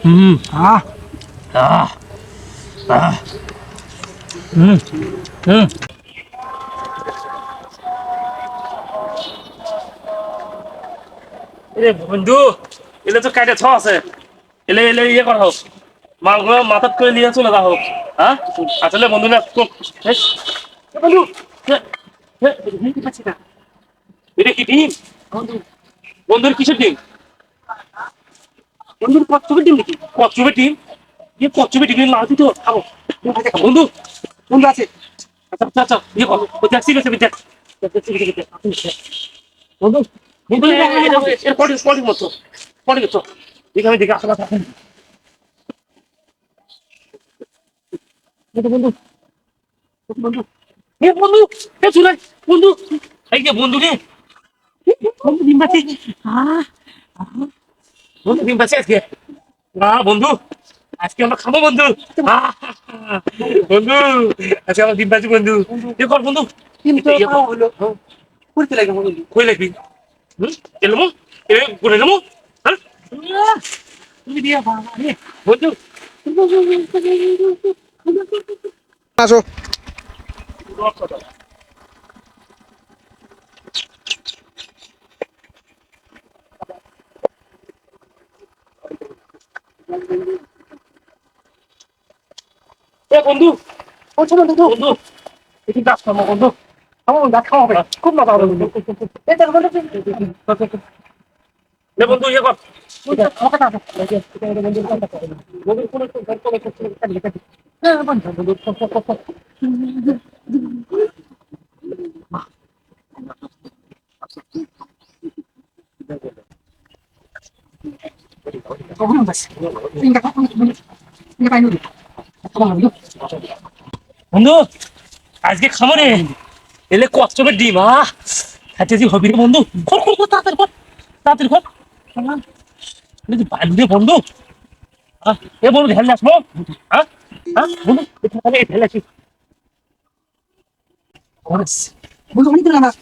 হুম আহ আহ আহ হুম হুম এ বন্ধু এলে তো কাইটে ছ আছে এলে এলে ইয়ে করা হোক মালগুলো মাথাত করে নিয়ে চলে যাওয়া হোক হ্যাঁ আসলে বন্ধু না বন্ধু পাচ্ছি না এটা কি ডিম বন্ধু বন্ধুর কিসের ডিম বন্ধুর কচ্ছপের ডিম নাকি কচ্ছপের ডিম ये কচ্ছপের ডিম মাছ দিত খাবো বন্ধু বন্ধু আছে আচ্ছা আচ্ছা আচ্ছা ইয়ে করো ওই ট্যাক্সি গেছে দেখ বন্ধু বন্ধু এর পড়ি পড়ি মতো পড়ি গেছো দেখে আমি দেখে আসলে বন্ধু বন্ধু বন্ধু এ বন্ধু এ চুলাই বন্ধু এই যে বন্ধু রে বন্ধু ডিম পাচ্ছি আহ বন্ধু ডিম পাচ্ছি আজকে না বন্ধু আজকে আমরা খাবো বন্ধু বন্ধু আজকে আমরা ডিম পাচ্ছি বন্ধু এ কর বন্ধু কিন্তু হলো করতে লাগে বন্ধু কই লাগবি এলমো এ করে নেবো হ্যাঁ তুমি দিয়া বাবা রে বন্ধু আসো। এ বন্ধু বলছো বন্ধু বন্ধু এটি গাছ খাবো বন্ধু আমার গাছ খাওয়া হবে খুব মজা হবে বন্ধু এটা বন্ধু এ বন্ধু ইয়ে কর আমাকে না বন্ধু কোনো গল্প করতে হ্যাঁ বন্ধু বন্ধু বন্ধু আজকে খামারে এলে কচ্ছপের ডিম খাইতে যে হবি রে বন্ধু কর কর কর তাড়াতাড়ি কর তাড়াতাড়ি কর বান্ধে বন্ধু এ বন্ধু ঢেলে আসবো হ্যাঁ হ্যাঁ বন্ধু এখানে ঢেলে আসি বন্ধু অনেক দিন আমার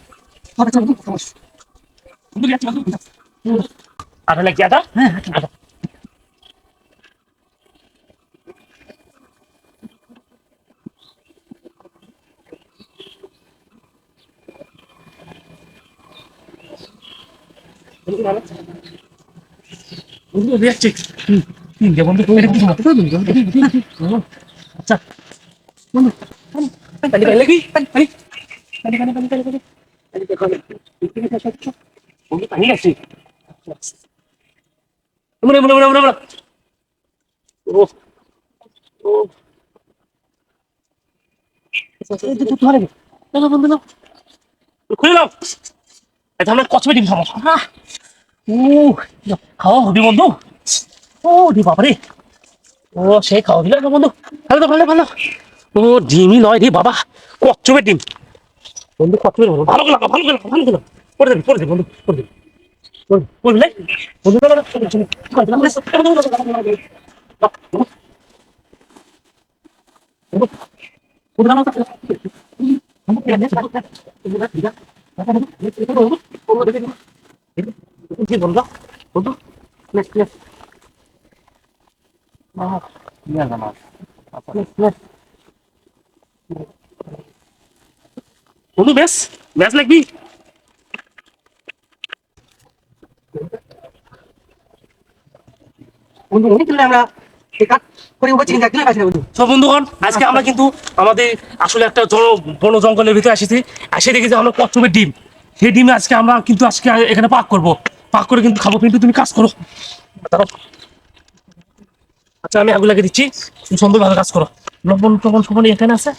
বন্ধু যাচ্ছি বন্ধু আটা লাগছে আটা হ্যাঁ আটা বন্ধু যাচ্ছি তিনটে বন্ধু আচ্ছা বন্ধু পানি পানি লাগি পানি পানি পানি পানি পানি পানি পানি বন্ধু পানি লাগছে মনে মনে মনে মনে ও ও বন্ধু না খুলে নাও এটা আমরা কচ্ছপের ডিম খাবো ও খাওয়া হবি বন্ধু ও রে বাবারে ও সে খাওয়া দিল বন্ধু ভালো তো ভালো ভালো ও ডিমই নয় রে বাবা কচ্ছপের ডিম বন্ধু কচ্ছপের বন্ধু ভালো করে লাগা ভালো করে লাগা ভালো করে পড়ে দে বন্ধু পড়ে দে পড়লে বন্ধু বন্ধু বন্ধু নেক্সট নেক্সট বন্ধু বেশ বেশ লাগবি বন্ধু অনেক দিন আমরা বন্ধুগণ আজকে আমরা কিন্তু আমাদের আসলে একটা বন জঙ্গলের ভিতরে আসিছি আসে দেখেছি আমরা কচ্ছপের ডিম সেই ডিমে আজকে আমরা কিন্তু আজকে এখানে পাক করবো পাক করে কিন্তু খাবো কিন্তু তুমি কাজ করো আচ্ছা আমি আগুন লাগিয়ে দিচ্ছি তুমি সুন্দরভাবে কাজ করো লবণ টবণ সবন এখানে আছে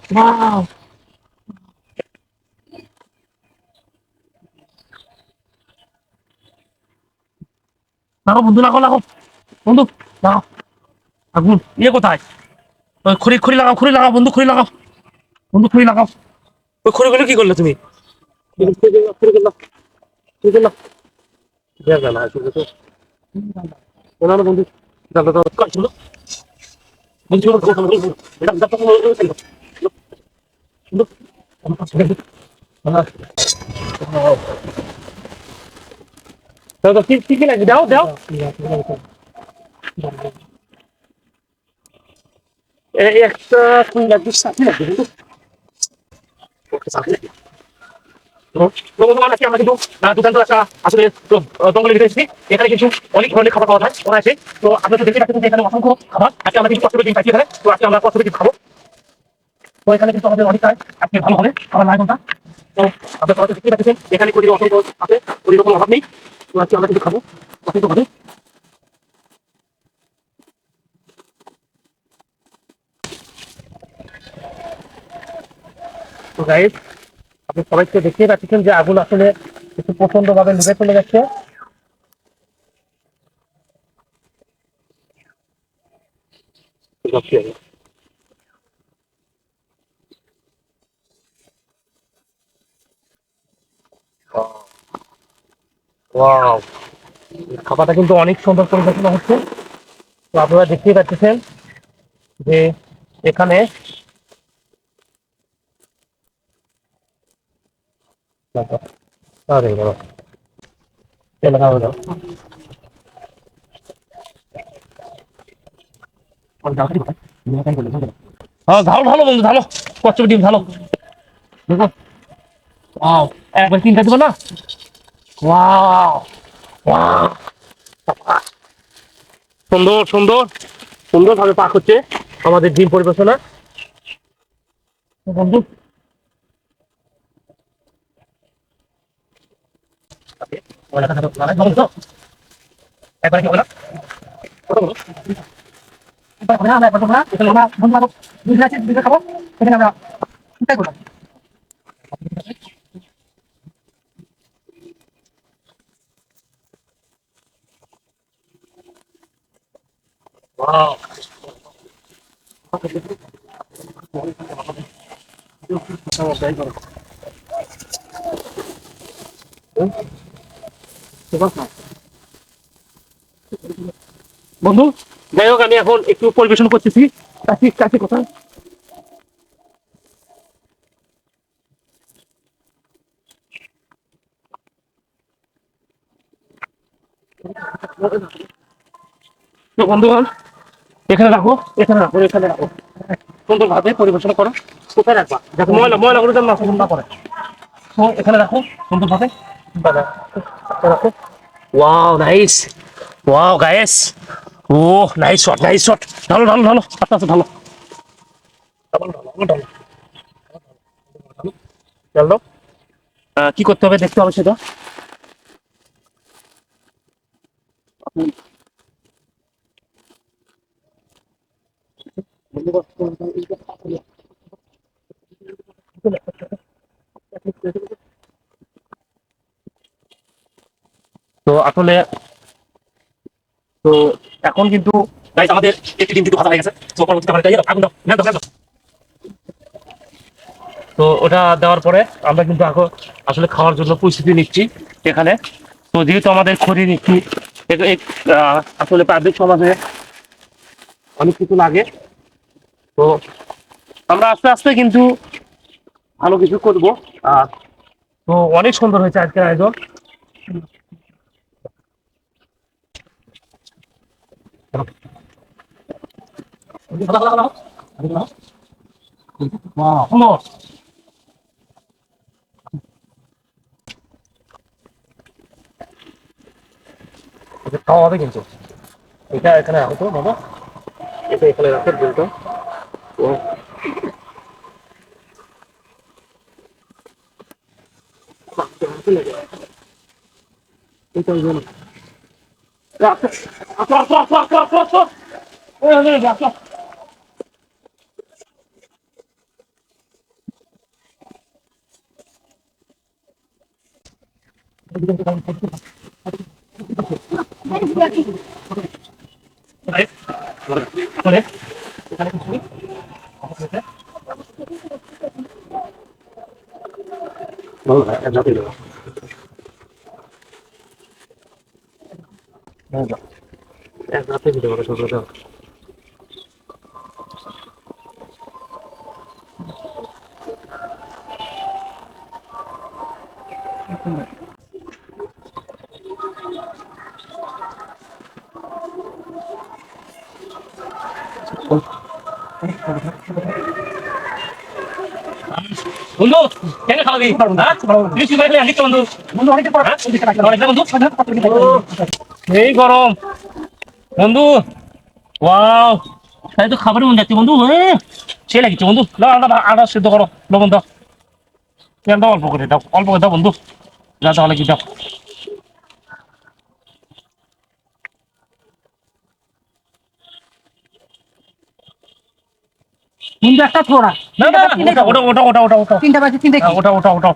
ওয়াও লাগাও বন্ধু লাগাও লাগাও বন্ধু লাগাও আগুন ইয়ে কোথায় ওই খড়ি খড়ি লাগাও বন্ধু খড়ি লাগাও বন্ধু খড়ি লাগাও ওই খড়িগুলো কি করলে তুমি বন্ধু কি কি লাগে দাও দাও এই একটা কোন লাগবে সাথে লাগবে কিন্তু ওকে সাথে লাগবে তো বন্ধুগণ আজকে আমরা কিন্তু দুর্দান্ত একটা আসলে জঙ্গলের ভিতরে এসেছি এখানে কিছু অনেক ধরনের খাবার পাওয়া যায় ওরা আছে তো আপনারা তো দেখতে পাচ্ছেন যে এখানে অসংখ্য খাবার আজকে আমরা কিন্তু কচ্ছপের ডিম পাইছি এখানে তো আজকে আমরা কচ্ছপের ডিম খাবো তো এখানে কিন্তু আমাদের অনেকটাই আজকে ভালো হবে খাবার আয়োজনটা তো আপনারা সবাই দেখতে পাচ্ছেন এখানে কোনো অসংখ্য আছে কোনো রকম অভাব নেই তো আজকে আমরা কিন্তু খাবো অসংখ্য ভাবে তো গাইস আপনি সবাইকে দেখতেই পাচ্ছেন যে আগুন আসলে একটু প্রচন্ড ভাবে নিভে চলে যাচ্ছে ওয়াও খাবারটা কিন্তু অনেক সুন্দর পরিবেশনা হচ্ছে তো আপনারা দেখতেই পাচ্ছেন যে এখানে আরে বাবা তেল খাওয়া দাও হ্যাঁ ভালো ভালো বন্ধু ভালো কচ্ছপ ডিম ভালো দেখো ওয়াও একবার তিনটা দেবো না ওয়াও ওয়াও সুন্দর সুন্দর সুন্দরভাবে পাক হচ্ছে আমাদের ডিম পরিবেশনা বন্ধু একবার কি বলো আমরা বন্ধু বান্ধব দুজন আছে দুজন খাবো এখানে আমরা চিন্তাই করলাম বন্ধু যাই হোক আমি এখন একটু পরিবেশন করতেছি কাছে কাছে কোথায় তো বন্ধুগণ এখানে রাখো এখানে রাখো এখানে রাখো সুন্দরভাবে পরিবেশন করো কোথায় রাখবা যাতে ময়লা ময়লাগুলো যেন নষ্ট না করে তো এখানে রাখো সুন্দরভাবে রাখো ওয়াও নাইস ওয়াও গাইস ও নাইস শট ঢালো ঢালো ঢালো আস্তে আস্তে ঢালো ঢালো কি করতে হবে দেখতে হবে সেটা তো আসলে তো এখন কিন্তু গাইস আমাদের একটি ডিম কিন্তু ভাজা হয়ে গেছে তো পরবর্তীতে আমরা আগুন দাও নেন দাও তো ওটা দেওয়ার পরে আমরা কিন্তু এখন আসলে খাওয়ার জন্য প্রস্তুতি নিচ্ছি এখানে তো যেহেতু আমাদের খড়ি নিচ্ছি আসলে পাবলিক সমাজে অনেক কিছু লাগে তো আমরা আস্তে আস্তে কিন্তু ভালো কিছু করবো আর তো অনেক সুন্দর হয়েছে আজকের আয়োজন সুন্দর খাওয়া হবে কিন্তু এটা এখানে রাখো তো বাবা এটা এখানে রাখো ডিমটা ও এটা জন্য রাখো আসো আসো আসো আসো আসো আসো ওই আসো চলে এখানে কিছু ভালো যাতে দেবো এক রাতে ভিডিও করে শুরু দাও বন্ধু কেন খাওয়াবি হ্যাঁ তুই কি বাইরে আনিস বন্ধু বন্ধু অনেকদিন পর বন্ধু এই গরম বন্ধু ওয়াও তাই তো খাবারের মন যাচ্ছে বন্ধু সে লাগছে বন্ধু দাও আদা সিদ্ধ করো লবণ দাও তেল দাও অল্প করে দাও বন্ধু যা তাহলে কি দাও বন্ধু একটা থোড়া না না ওটা তিনটা বাজে তিনটা হ্যাঁ,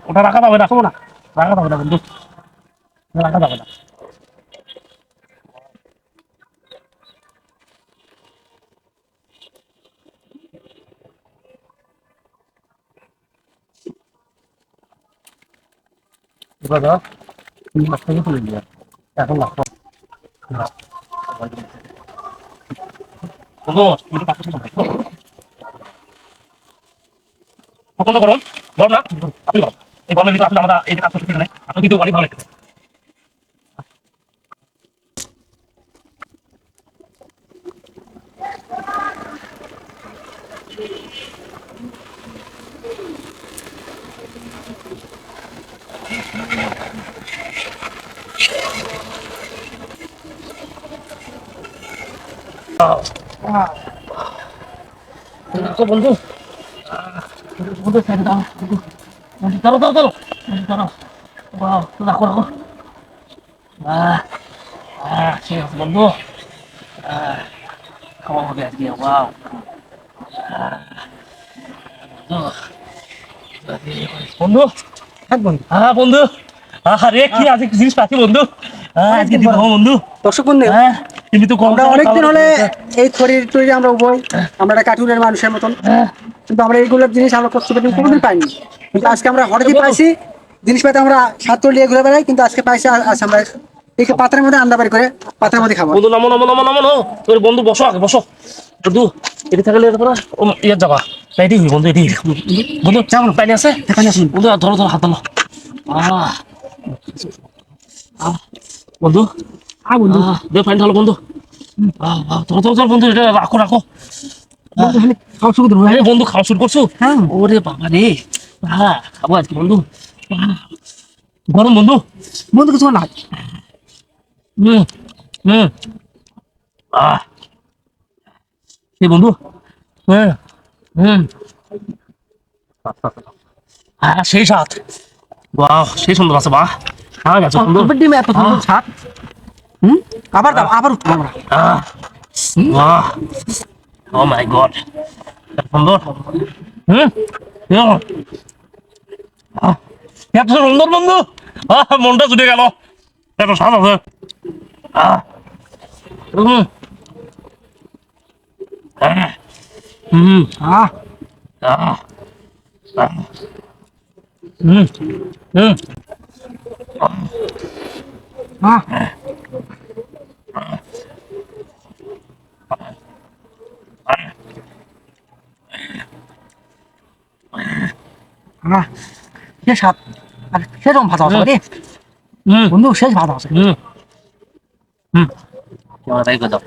ওটা রাখা যাবে না শোনো না রাখা যাবে না বন্ধু রাখা যাবে না এবার দাও মাছটাকে খুলে দিয়ে এখন লাগতো বন্ধু তুমি পাশে পছন্দ করুন গরম না আপনি গরম এই গরমের ভিতরে আসলে আমরা এই যে কাজ করতে নাই আপনি কিন্তু অনেক ভালো লাগছে বন্ধু বন্ধু সাইডে দাও বন্ধু দাঁড়াও ওয়াও রাখো ঠিক আছে বন্ধু খাওয়া হবে আজকে ওয়াও বন্ধু থাক বন্ধু হ্যাঁ বন্ধু আরে কি আজকে জিনিস পাচ্ছি বন্ধু আজকে দিব বন্ধু দর্শক বন্ধু তুমি তো আমরা অনেকদিন হলে এই থরির তৈরি আমরা উভয় আমরা একটা কার্টুনের মানুষের মতন কিন্তু আমরা এইগুলোর জিনিস আমরা করতে পারি কোনোদিন পাইনি কিন্তু আজকে আমরা হঠাৎই পাইছি জিনিস পাইতে আমরা সাত লিয়ে ঘুরে বেড়াই কিন্তু আজকে পাইছি আজকে আমরা এই পাত্রের মধ্যে আন্ডা বাড়ি করে পাত্রের মধ্যে খাবো বন্ধু নামো তোর বন্ধু বসো আগে বসো বন্ধু এটি থাকলে ইয়ার যাবা এটি বন্ধু এটি বন্ধু কেমন পানি আছে এখানে আসুন বন্ধু ধরো হাত ধরো বন্ধু বন্ধু দে পানি ঢালো বন্ধু ধরো বন্ধু এটা রাখো বন্ধু খালি খাওয়া শুরু করবো বন্ধু খাওয়া শুরু করছো হ্যাঁ ওরে বাবা রে খাবো আজকে বন্ধু গরম বন্ধু বন্ধু কিছু না হুম এই বন্ধু সেই সাত বাহ সেই সুন্দর আছে বাহ গেছে সুন্দর ডিমে এত সুন্দর স্বাদ আবার দাও আবার উঠবো আমরা বাহ ও মাই গড সুন্দর এত সুন্দর বন্ধু মনটা ছুটে গেল এত স্বাদ আছে সে স্বাদ আর সেরকম ভাজা আছে রে বন্ধু শেষ ভাজা আছে তাই কথা